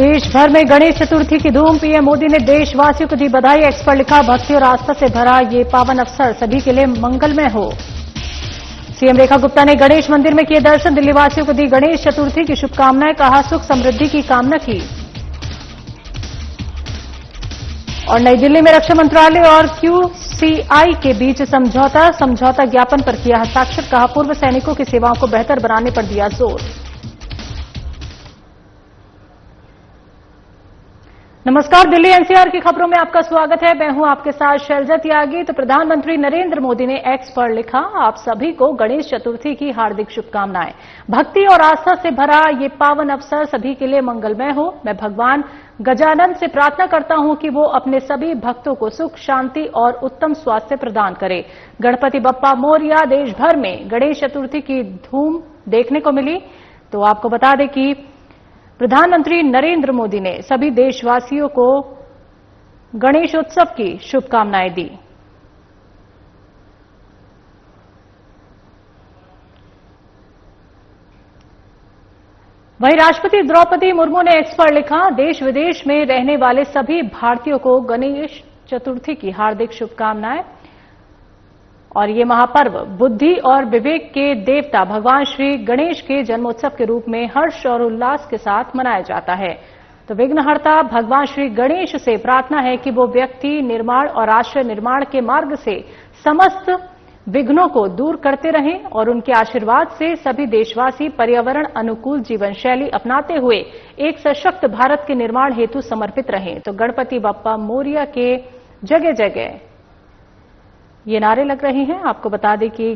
देश भर में गणेश चतुर्थी की धूम। पीएम मोदी ने देशवासियों को दी बधाई। एक्स पर लिखा, भक्ति और आस्था से भरा ये पावन अवसर सभी के लिए मंगलमय हो। सीएम रेखा गुप्ता ने गणेश मंदिर में किए दर्शन। दिल्ली वासियों को दी गणेश चतुर्थी की शुभकामनाएं, कहा सुख समृद्धि की कामना की। और नई दिल्ली में रक्षा मंत्रालय और क्यूसीआई के बीच समझौता ज्ञापन पर किया हस्ताक्षर, कहा पूर्व सैनिकों की सेवाओं को बेहतर बनाने पर दिया जोर। नमस्कार, दिल्ली एनसीआर की खबरों में आपका स्वागत है। मैं हूं आपके साथ शैलजा त्यागी। तो प्रधानमंत्री नरेंद्र मोदी ने एक्स पर लिखा, आप सभी को गणेश चतुर्थी की हार्दिक शुभकामनाएं। भक्ति और आस्था से भरा ये पावन अवसर सभी के लिए मंगलमय हो। मैं भगवान गजानन से प्रार्थना करता हूं कि वो अपने सभी भक्तों को सुख, शांति और उत्तम स्वास्थ्य प्रदान करे। गणपति बप्पा मोरया। देश भर में गणेश चतुर्थी की धूम देखने को मिली। तो आपको बता दें कि प्रधानमंत्री नरेंद्र मोदी ने सभी देशवासियों को गणेशोत्सव की शुभकामनाएं दी। वहीं राष्ट्रपति द्रौपदी मुर्मू ने एक्स पर लिखा, देश विदेश में रहने वाले सभी भारतीयों को गणेश चतुर्थी की हार्दिक शुभकामनाएं। और ये महापर्व बुद्धि और विवेक के देवता भगवान श्री गणेश के जन्मोत्सव के रूप में हर्ष और उल्लास के साथ मनाया जाता है। तो विघ्नहर्ता भगवान श्री गणेश से प्रार्थना है कि वो व्यक्ति निर्माण और राष्ट्र निर्माण के मार्ग से समस्त विघ्नों को दूर करते रहें और उनके आशीर्वाद से सभी देशवासी पर्यावरण अनुकूल जीवन शैली अपनाते हुए एक सशक्त भारत के निर्माण हेतु समर्पित रहें। तो गणपति बप्पा मोरया के जगह जगह ये नारे लग रहे हैं। आपको बता दें कि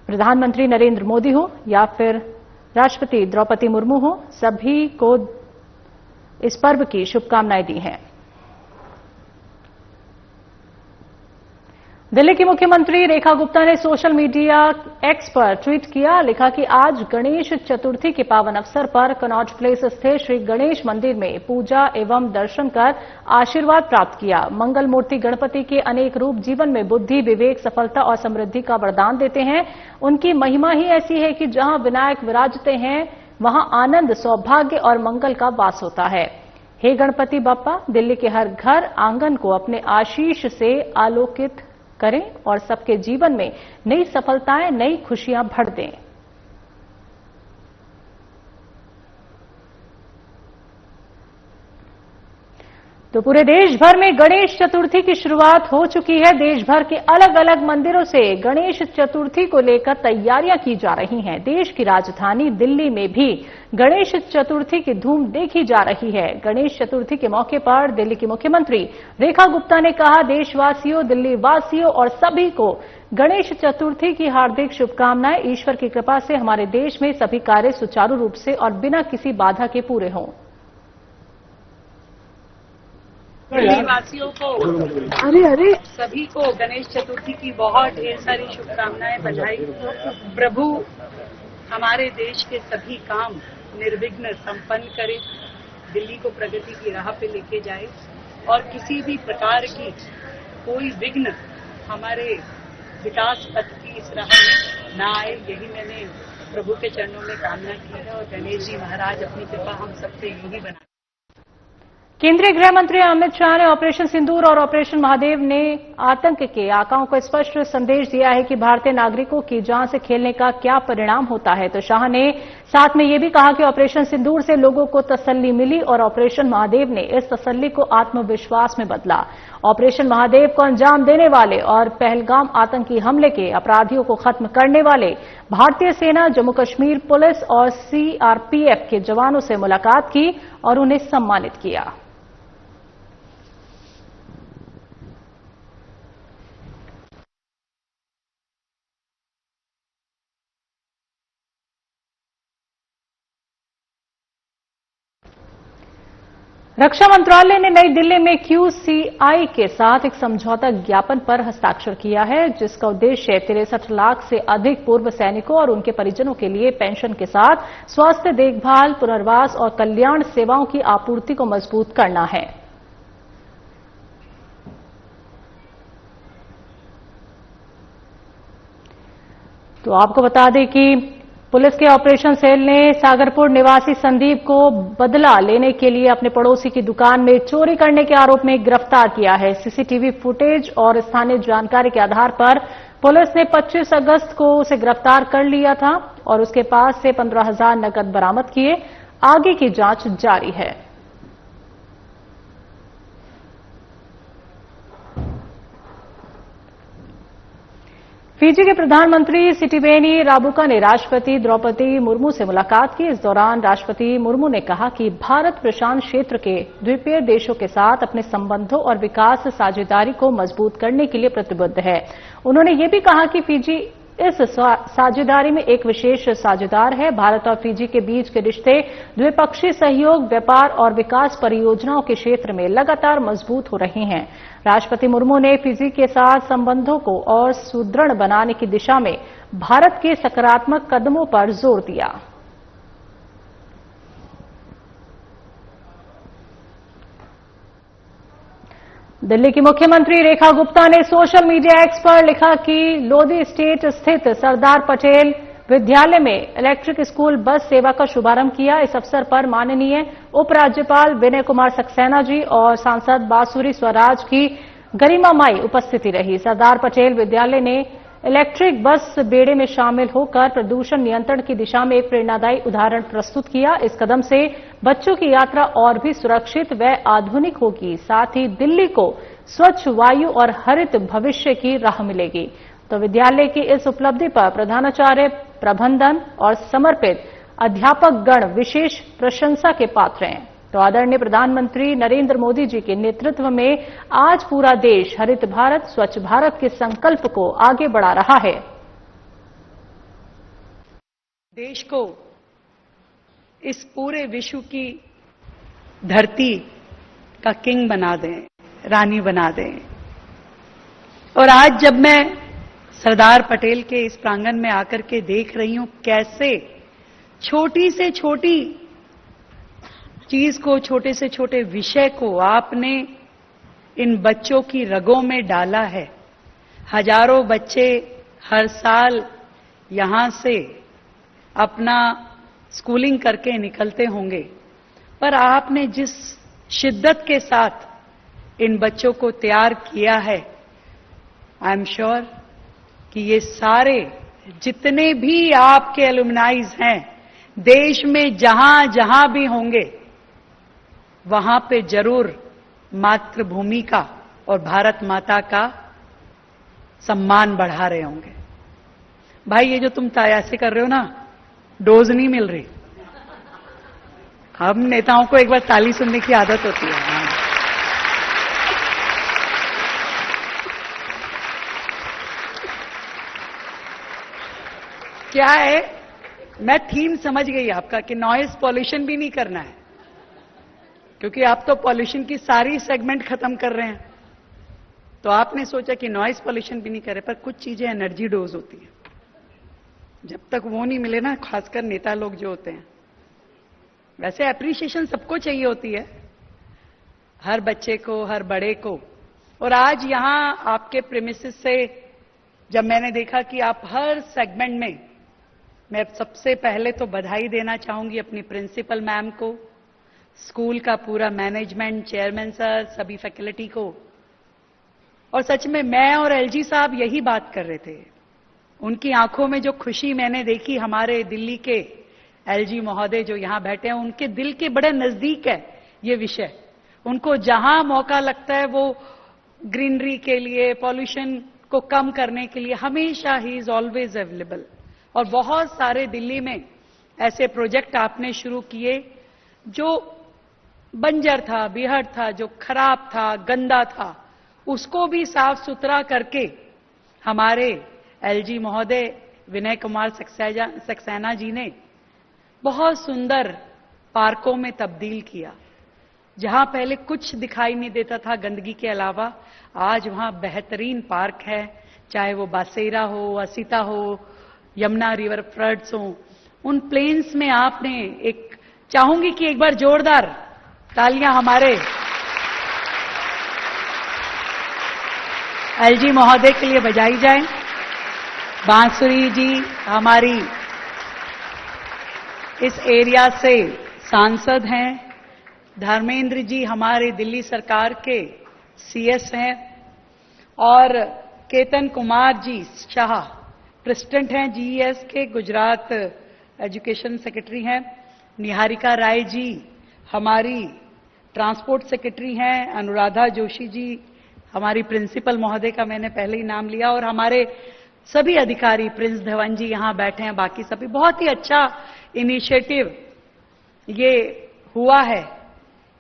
प्रधानमंत्री नरेंद्र मोदी हो या फिर राष्ट्रपति द्रौपदी मुर्मू हो, सभी को इस पर्व की शुभकामनाएं दी हैं। दिल्ली की मुख्यमंत्री रेखा गुप्ता ने सोशल मीडिया एक्स पर ट्वीट किया, लिखा कि आज गणेश चतुर्थी के पावन अवसर पर कनॉट प्लेस स्थित श्री गणेश मंदिर में पूजा एवं दर्शन कर आशीर्वाद प्राप्त किया। मंगल मूर्ति गणपति के अनेक रूप जीवन में बुद्धि, विवेक, सफलता और समृद्धि का वरदान देते हैं। उनकी महिमा ही ऐसी है कि जहां विनायक विराजते हैं वहां आनंद, सौभाग्य और मंगल का वास होता है। हे गणपति बप्पा, दिल्ली के हर घर आंगन को अपने आशीष से आलोकित करें और सबके जीवन में नई सफलताएं, नई खुशियां भर दें। तो पूरे देश भर में गणेश चतुर्थी की शुरुआत हो चुकी है। देश भर के अलग अलग मंदिरों से गणेश चतुर्थी को लेकर तैयारियां की जा रही हैं। देश की राजधानी दिल्ली में भी गणेश चतुर्थी की धूम देखी जा रही है। गणेश चतुर्थी के मौके पर दिल्ली की मुख्यमंत्री रेखा गुप्ता ने कहा, देशवासियों, दिल्ली वासियों और सभी को गणेश चतुर्थी की हार्दिक शुभकामनाएं। ईश्वर की कृपा से हमारे देश में सभी कार्य सुचारू रूप से और बिना किसी बाधा के पूरे हों। वासियों को सभी को गणेश चतुर्थी की बहुत ढेर सारी शुभकामनाएं, बधाई। प्रभु हमारे देश के सभी काम निर्विघ्न संपन्न करे, दिल्ली को प्रगति की राह पे लेके जाए और किसी भी प्रकार की कोई विघ्न हमारे विकास पथ की इस राह में ना आए। यही मैंने प्रभु के चरणों में कामना की है और गणेश जी महाराज अपनी कृपा हम सबसे यही बना। केंद्रीय गृह मंत्री अमित शाह ने ऑपरेशन सिंदूर और ऑपरेशन महादेव ने आतंक के आकाओं को स्पष्ट संदेश दिया है कि भारतीय नागरिकों की जान से खेलने का क्या परिणाम होता है। तो शाह ने साथ में यह भी कहा कि ऑपरेशन सिंदूर से लोगों को तसल्ली मिली और ऑपरेशन महादेव ने इस तसल्ली को आत्मविश्वास में बदला। ऑपरेशन महादेव को अंजाम देने वाले और पहलगाम आतंकी हमले के अपराधियों को खत्म करने वाले भारतीय सेना, जम्मू कश्मीर पुलिस और सीआरपीएफ के जवानों से मुलाकात की और उन्हें सम्मानित किया। रक्षा मंत्रालय ने नई दिल्ली में क्यूसीआई के साथ एक समझौता ज्ञापन पर हस्ताक्षर किया है, जिसका उद्देश्य 63 लाख से अधिक पूर्व सैनिकों और उनके परिजनों के लिए पेंशन के साथ स्वास्थ्य देखभाल, पुनर्वास और कल्याण सेवाओं की आपूर्ति को मजबूत करना है। तो आपको बता दें कि पुलिस के ऑपरेशन सेल ने सागरपुर निवासी संदीप को बदला लेने के लिए अपने पड़ोसी की दुकान में चोरी करने के आरोप में गिरफ्तार किया है। सीसीटीवी फुटेज और स्थानीय जानकारी के आधार पर पुलिस ने 25 अगस्त को उसे गिरफ्तार कर लिया था और उसके पास से 15,000 नकद बरामद किए। आगे की जांच जारी है। फिजी के प्रधानमंत्री सिटिवेनी राबुका ने राष्ट्रपति द्रौपदी मुर्मू से मुलाकात की। इस दौरान राष्ट्रपति मुर्मू ने कहा कि भारत प्रशांत क्षेत्र के द्वीपीय देशों के साथ अपने संबंधों और विकास साझेदारी को मजबूत करने के लिए प्रतिबद्ध है। उन्होंने ये भी कहा कि फिजी इस साझेदारी में एक विशेष साझेदार है। भारत और फिजी के बीच के रिश्ते द्विपक्षीय सहयोग, व्यापार और विकास परियोजनाओं के क्षेत्र में लगातार मजबूत हो रहे हैं। राष्ट्रपति मुर्मू ने फिजी के साथ संबंधों को और सुदृढ़ बनाने की दिशा में भारत के सकारात्मक कदमों पर जोर दिया। दिल्ली की मुख्यमंत्री रेखा गुप्ता ने सोशल मीडिया एक्स पर लिखा कि लोधी स्टेट स्थित सरदार पटेल विद्यालय में इलेक्ट्रिक स्कूल बस सेवा का शुभारंभ किया। इस अवसर पर माननीय उपराज्यपाल विनय कुमार सक्सेना जी और सांसद बांसुरी स्वराज की गरिमामयी उपस्थिति रही। सरदार पटेल विद्यालय ने इलेक्ट्रिक बस बेड़े में शामिल होकर प्रदूषण नियंत्रण की दिशा में एक प्रेरणादायी उदाहरण प्रस्तुत किया। इस कदम से बच्चों की यात्रा और भी सुरक्षित व आधुनिक होगी। साथ ही दिल्ली को स्वच्छ वायु और हरित भविष्य की राह मिलेगी। तो विद्यालय की इस उपलब्धि पर प्रधानाचार्य, प्रबंधन और समर्पित अध्यापक गण विशेष प्रशंसा के पात्र हैं। तो आदरणीय प्रधानमंत्री नरेंद्र मोदी जी के नेतृत्व में आज पूरा देश हरित भारत, स्वच्छ भारत के संकल्प को आगे बढ़ा रहा है। देश को इस पूरे विश्व की धरती का किंग बना दें, रानी बना दें। और आज जब मैं सरदार पटेल के इस प्रांगण में आकर के देख रही हूं कैसे छोटी से छोटी चीज को, छोटे से छोटे विषय को आपने इन बच्चों की रगों में डाला है। हजारों बच्चे हर साल यहां से अपना स्कूलिंग करके निकलते होंगे, पर आपने जिस शिद्दत के साथ इन बच्चों को तैयार किया है, आई एम श्योर कि ये सारे जितने भी आपके एलुमनाइज हैं देश में जहां जहां भी होंगे वहां पे जरूर मातृभूमि का और भारत माता का सम्मान बढ़ा रहे होंगे। भाई ये जो तुम ऐसे कर रहे हो ना, डोज नहीं मिल रही। हम नेताओं को एक बार ताली सुनने की आदत होती है। क्या है, मैं थीम समझ गई आपका कि नॉइज पॉल्यूशन भी नहीं करना है, क्योंकि आप तो पॉल्यूशन की सारी सेगमेंट खत्म कर रहे हैं। तो आपने सोचा कि नॉइज पॉल्यूशन भी नहीं करे, पर कुछ चीजें एनर्जी डोज होती है। जब तक वो नहीं मिले ना, खासकर नेता लोग जो होते हैं, वैसे एप्रिसिएशन सबको चाहिए होती है, हर बच्चे को, हर बड़े को। और आज यहां आपके प्रेमिसेस से जब मैंने देखा कि आप हर सेगमेंट में, मैं सबसे पहले तो बधाई देना चाहूंगी अपनी प्रिंसिपल मैम को, स्कूल का पूरा मैनेजमेंट, चेयरमैन सर, सभी फैकल्टी को। और सच में मैं और एलजी साहब यही बात कर रहे थे। उनकी आंखों में जो खुशी मैंने देखी, हमारे दिल्ली के एलजी महोदय जो यहां बैठे हैं, उनके दिल के बड़े नजदीक है ये विषय। उनको जहां मौका लगता है वो ग्रीनरी के लिए, पॉल्यूशन को कम करने के लिए हमेशा ही इज ऑलवेज अवेलेबल। और बहुत सारे दिल्ली में ऐसे प्रोजेक्ट आपने शुरू किए जो बंजर था, बीहड़ था, जो खराब था, गंदा था, उसको भी साफ सुथरा करके हमारे एलजी महोदय विनय कुमार सक्सेना जी ने बहुत सुंदर पार्कों में तब्दील किया। जहां पहले कुछ दिखाई नहीं देता था गंदगी के अलावा, आज वहां बेहतरीन पार्क है, चाहे वो बासेरा हो, असीता हो, यमुना रिवर फ्रंट्स हो। उन प्लेन्स में आपने एक, चाहूंगी कि एक बार जोरदार तालियां हमारे एलजी महोदय के लिए बजाई जाए। बांसुरी जी हमारी इस एरिया से सांसद हैं, धर्मेंद्र जी हमारे दिल्ली सरकार के सीएस हैं और केतन कुमार जी शाह प्रेसिडेंट हैं जीईएस के, गुजरात एजुकेशन सेक्रेटरी हैं, निहारिका राय जी हमारी ट्रांसपोर्ट सेक्रेटरी हैं, अनुराधा जोशी जी हमारी प्रिंसिपल महोदय का मैंने पहले ही नाम लिया, और हमारे सभी अधिकारी, प्रिंस धवन जी यहां बैठे हैं, बाकी सभी। बहुत ही अच्छा इनिशिएटिव ये हुआ है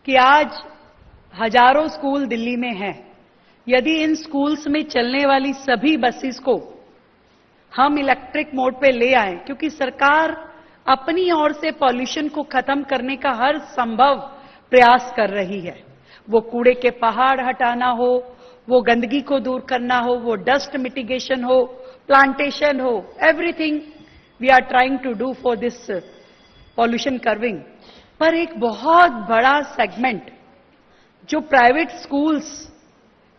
कि आज हजारों स्कूल दिल्ली में हैं। यदि इन स्कूल्स में चलने वाली सभी बसेस को हम इलेक्ट्रिक मोड पे ले आए, क्योंकि सरकार अपनी ओर से पॉल्यूशन को खत्म करने का हर संभव प्रयास कर रही है। वो कूड़े के पहाड़ हटाना हो, वो गंदगी को दूर करना हो, वो डस्ट मिटिगेशन हो, प्लांटेशन हो, everything we are trying to do for this pollution curbing. पर एक बहुत बड़ा सेगमेंट जो प्राइवेट स्कूल्स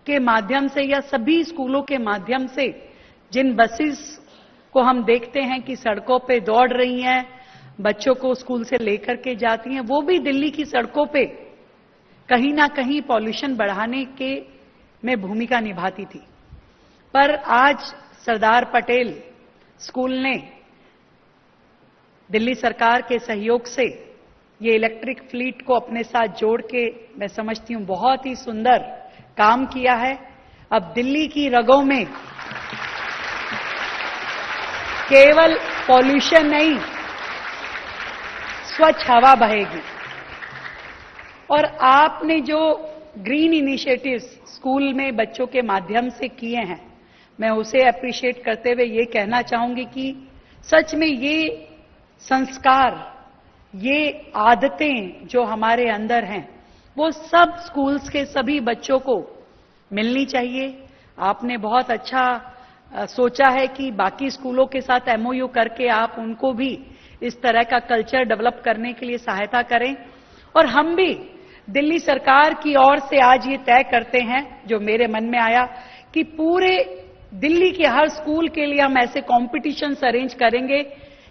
के माध्यम से या सभी स्कूलों के माध्यम से जिन बसेस को हम देखते हैं कि सड़कों पे दौड़ रही हैं, बच्चों को स्कूल से लेकर के जाती हैं, वो भी दिल्ली की सड़कों पे कहीं ना कहीं पॉल्यूशन बढ़ाने के में भूमिका निभाती थी। पर आज सरदार पटेल स्कूल ने दिल्ली सरकार के सहयोग से ये इलेक्ट्रिक फ्लीट को अपने साथ जोड़ के, मैं समझती हूं बहुत ही सुंदर काम किया है। अब दिल्ली की रगों में केवल पॉल्यूशन नहीं, स्वच्छ हवा बहेगी। और आपने जो ग्रीन इनिशिएटिव्स स्कूल में बच्चों के माध्यम से किए हैं, मैं उसे अप्रिशिएट करते हुए ये कहना चाहूंगी कि सच में ये संस्कार, ये आदतें जो हमारे अंदर हैं, वो सब स्कूल्स के सभी बच्चों को मिलनी चाहिए। आपने बहुत अच्छा सोचा है कि बाकी स्कूलों के साथ एमओयू करके आप उनको भी इस तरह का कल्चर डेवलप करने के लिए सहायता करें। और हम भी दिल्ली सरकार की ओर से आज ये तय करते हैं, जो मेरे मन में आया, कि पूरे दिल्ली के हर स्कूल के लिए हम ऐसे कॉम्पिटिशन्स अरेंज करेंगे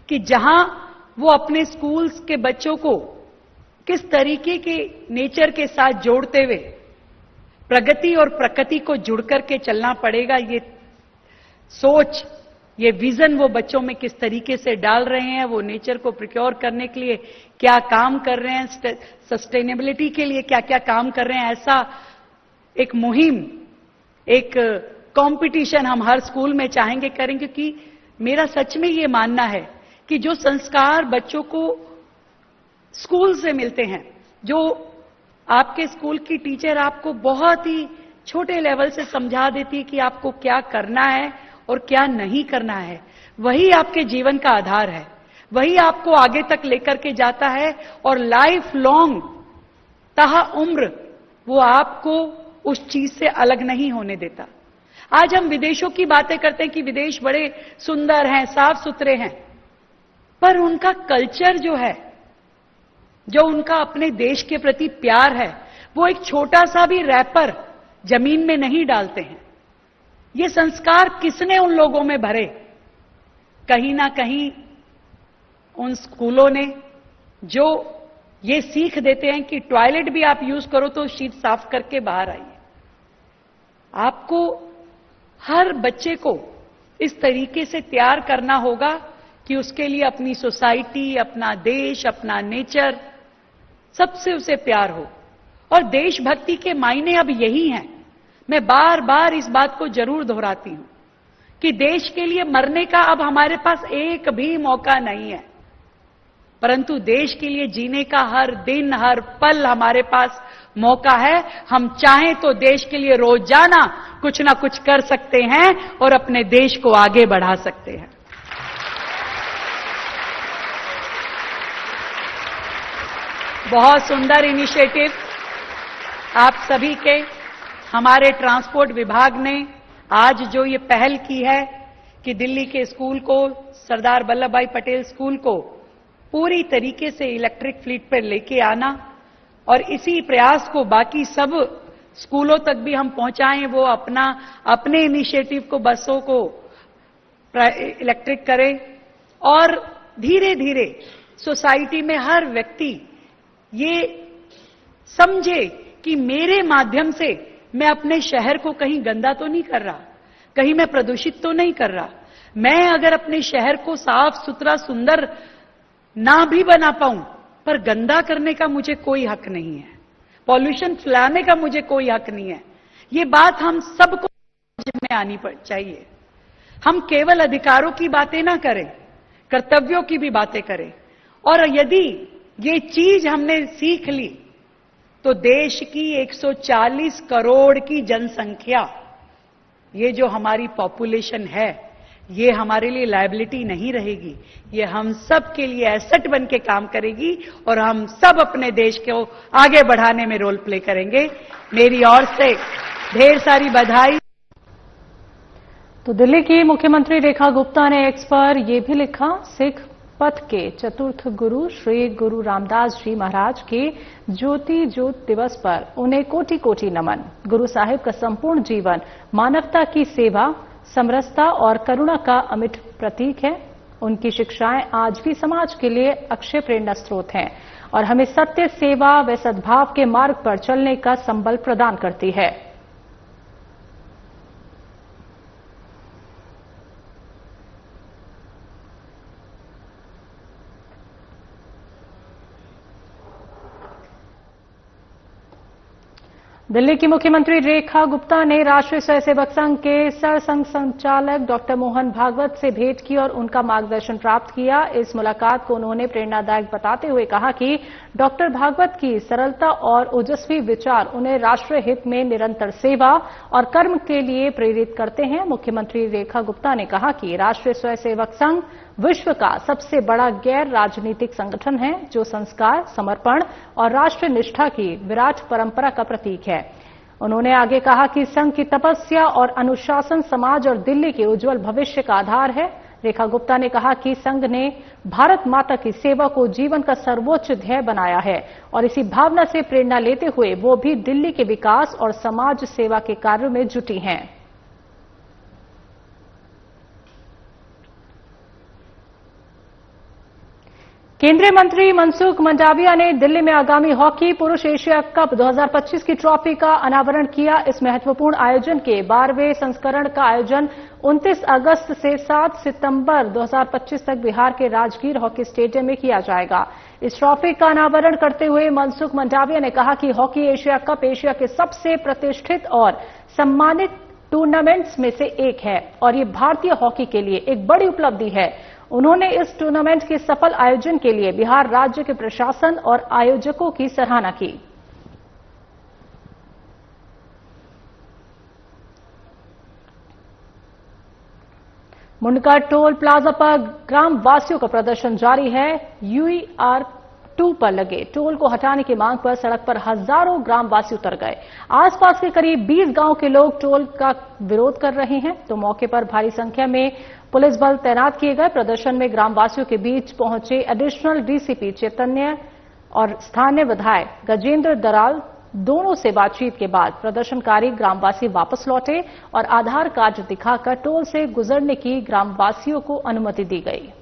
कि जहां वो अपने स्कूल्स के बच्चों को किस तरीके के नेचर के साथ जोड़ते हुए प्रगति और प्रकृति को जुड़ करके चलना पड़ेगा, ये सोच, ये विजन वो बच्चों में किस तरीके से डाल रहे हैं, वो नेचर को प्रिक्योर करने के लिए क्या काम कर रहे हैं, सस्टेनेबिलिटी के लिए क्या क्या काम कर रहे हैं, ऐसा एक मुहिम, एक कंपटीशन हम हर स्कूल में चाहेंगे करें। क्योंकि मेरा सच में ये मानना है कि जो संस्कार बच्चों को स्कूल से मिलते हैं, जो आपके स्कूल की टीचर आपको बहुत ही छोटे लेवल से समझा देती है कि आपको क्या करना है और क्या नहीं करना है, वही आपके जीवन का आधार है, वही आपको आगे तक लेकर के जाता है और लाइफ लॉन्ग ताहा उम्र वो आपको उस चीज से अलग नहीं होने देता। आज हम विदेशों की बातें करते हैं कि विदेश बड़े सुंदर हैं, साफ सुथरे हैं, पर उनका कल्चर जो है, जो उनका अपने देश के प्रति प्यार है, वो एक छोटा सा भी रैपर जमीन में नहीं डालते हैं। ये संस्कार किसने उन लोगों में भरे? कहीं ना कहीं उन स्कूलों ने, जो ये सीख देते हैं कि टॉयलेट भी आप यूज करो तो शीट साफ करके बाहर आइए। आपको हर बच्चे को इस तरीके से तैयार करना होगा कि उसके लिए अपनी सोसाइटी, अपना देश, अपना नेचर, सबसे उसे प्यार हो। और देशभक्ति के मायने अब यही हैं। मैं बार बार इस बात को जरूर दोहराती हूं कि देश के लिए मरने का अब हमारे पास एक भी मौका नहीं है, परंतु देश के लिए जीने का हर दिन, हर पल हमारे पास मौका है। हम चाहें तो देश के लिए रोजाना कुछ ना कुछ कर सकते हैं और अपने देश को आगे बढ़ा सकते हैं। बहुत सुंदर इनिशिएटिव आप सभी के, हमारे ट्रांसपोर्ट विभाग ने आज जो ये पहल की है कि दिल्ली के स्कूल को, सरदार वल्लभ भाई पटेल स्कूल को पूरी तरीके से इलेक्ट्रिक फ्लीट पर लेके आना, और इसी प्रयास को बाकी सब स्कूलों तक भी हम पहुंचाएं, वो अपने इनिशिएटिव को, बसों को इलेक्ट्रिक करें, और धीरे धीरे सोसाइटी में हर व्यक्ति ये समझे कि मेरे माध्यम से मैं अपने शहर को कहीं गंदा तो नहीं कर रहा, कहीं मैं प्रदूषित तो नहीं कर रहा। मैं अगर अपने शहर को साफ सुथरा सुंदर ना भी बना पाऊं, पर गंदा करने का मुझे कोई हक नहीं है, पॉल्यूशन फैलाने का मुझे कोई हक नहीं है। ये बात हम सबको समझ में आनी चाहिए। हम केवल अधिकारों की बातें ना करें, कर्तव्यों की भी बातें करें। और यदि ये चीज हमने सीख ली तो देश की 140 करोड़ की जनसंख्या, ये जो हमारी पॉपुलेशन है, ये हमारे लिए लायबिलिटी नहीं रहेगी, ये हम सब के लिए एसेट बन के काम करेगी और हम सब अपने देश को आगे बढ़ाने में रोल प्ले करेंगे। मेरी ओर से ढेर सारी बधाई। तो दिल्ली की मुख्यमंत्री रेखा गुप्ता ने एक्स पर यह भी लिखा, सिख पथ के चतुर्थ गुरु श्री गुरु रामदास जी महाराज के ज्योति ज्योत दिवस पर उन्हें कोटि कोटि नमन। गुरु साहिब का संपूर्ण जीवन मानवता की सेवा, समरसता और करुणा का अमिट प्रतीक है। उनकी शिक्षाएं आज भी समाज के लिए अक्षय प्रेरणा स्रोत हैं और हमें सत्य, सेवा व सद्भाव के मार्ग पर चलने का संबल प्रदान करती है। दिल्ली की मुख्यमंत्री रेखा गुप्ता ने राष्ट्रीय स्वयंसेवक संघ के सरसंघ संचालक डॉक्टर मोहन भागवत से भेंट की और उनका मार्गदर्शन प्राप्त किया। इस मुलाकात को उन्होंने प्रेरणादायक बताते हुए कहा कि डॉक्टर भागवत की सरलता और ओजस्वी विचार उन्हें राष्ट्रीय हित में निरंतर सेवा और कर्म के लिए प्रेरित करते हैं। मुख्यमंत्री रेखा गुप्ता ने कहा कि राष्ट्रीय स्वयंसेवक संघ विश्व का सबसे बड़ा गैर राजनीतिक संगठन है, जो संस्कार, समर्पण और राष्ट्र निष्ठा की विराट परंपरा का प्रतीक है। उन्होंने आगे कहा कि संघ की तपस्या और अनुशासन समाज और दिल्ली के उज्जवल भविष्य का आधार है। रेखा गुप्ता ने कहा कि संघ ने भारत माता की सेवा को जीवन का सर्वोच्च ध्येय बनाया है और इसी भावना से प्रेरणा लेते हुए वो भी दिल्ली के विकास और समाज सेवा के कार्यों में जुटी हैं। केंद्रीय मंत्री मनसुख मंडाविया ने दिल्ली में आगामी हॉकी पुरुष एशिया कप 2025 की ट्रॉफी का अनावरण किया। इस महत्वपूर्ण आयोजन के 12वें संस्करण का आयोजन 29 अगस्त से 7 सितंबर 2025 तक बिहार के राजगीर हॉकी स्टेडियम में किया जाएगा। इस ट्रॉफी का अनावरण करते हुए मनसुख मंडाविया ने कहा कि हॉकी एशिया कप एशिया के सबसे प्रतिष्ठित और सम्मानित टूर्नामेंट्स में से एक है और ये भारतीय हॉकी के लिए एक बड़ी उपलब्धि है। उन्होंने इस टूर्नामेंट के सफल आयोजन के लिए बिहार राज्य के प्रशासन और आयोजकों की सराहना की। मुंडका टोल प्लाजा पर ग्राम वासियों का प्रदर्शन जारी है। UER2 पर लगे टोल को हटाने की मांग पर सड़क पर हजारों ग्रामवासी उतर गए। आसपास के करीब 20 गांव के लोग टोल का विरोध कर रहे हैं, तो मौके पर भारी संख्या में पुलिस बल तैनात किए गए। प्रदर्शन में ग्रामवासियों के बीच पहुंचे एडिशनल डीसीपी चैतन्य और स्थानीय विधायक गजेंद्र दराल दोनों से बातचीत के बाद प्रदर्शनकारी ग्रामवासी वापस लौटे और आधार कार्ड दिखाकर टोल से गुजरने की ग्रामवासियों को अनुमति दी गई।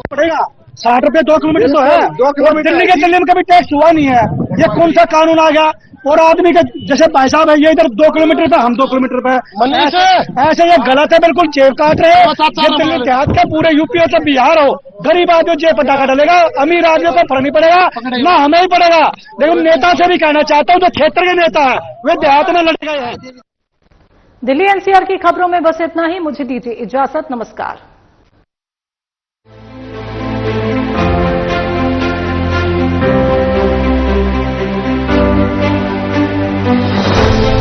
पड़ेगा 60 रुपए 2 किलोमीटर तो है, 2 किलोमीटर दिल्ली में कभी टैक्स हुआ नहीं है। ये कौन सा कानून आ गया? और आदमी के जैसे पैसा है ये इधर 2 किलोमीटर पे, हम 2 किलोमीटर पे, ऐसे ये गलत है, बिल्कुल जेब काट रहे हैं। ये दिल्ली देहात का पूरे यूपी हो चाहे बिहार हो, गरीब आदमी जेब पर टाका डालेगा, अमीर आदमियों को फर्क नहीं पड़ेगा, ना हमें ही पड़ेगा। लेकिन नेता से भी कहना चाहता हूँ जो क्षेत्र के नेता है वे देहात में लड़ गए हैं। दिल्ली NCR की खबरों में बस इतना ही। मुझे दीजिए इजाजत। नमस्कार।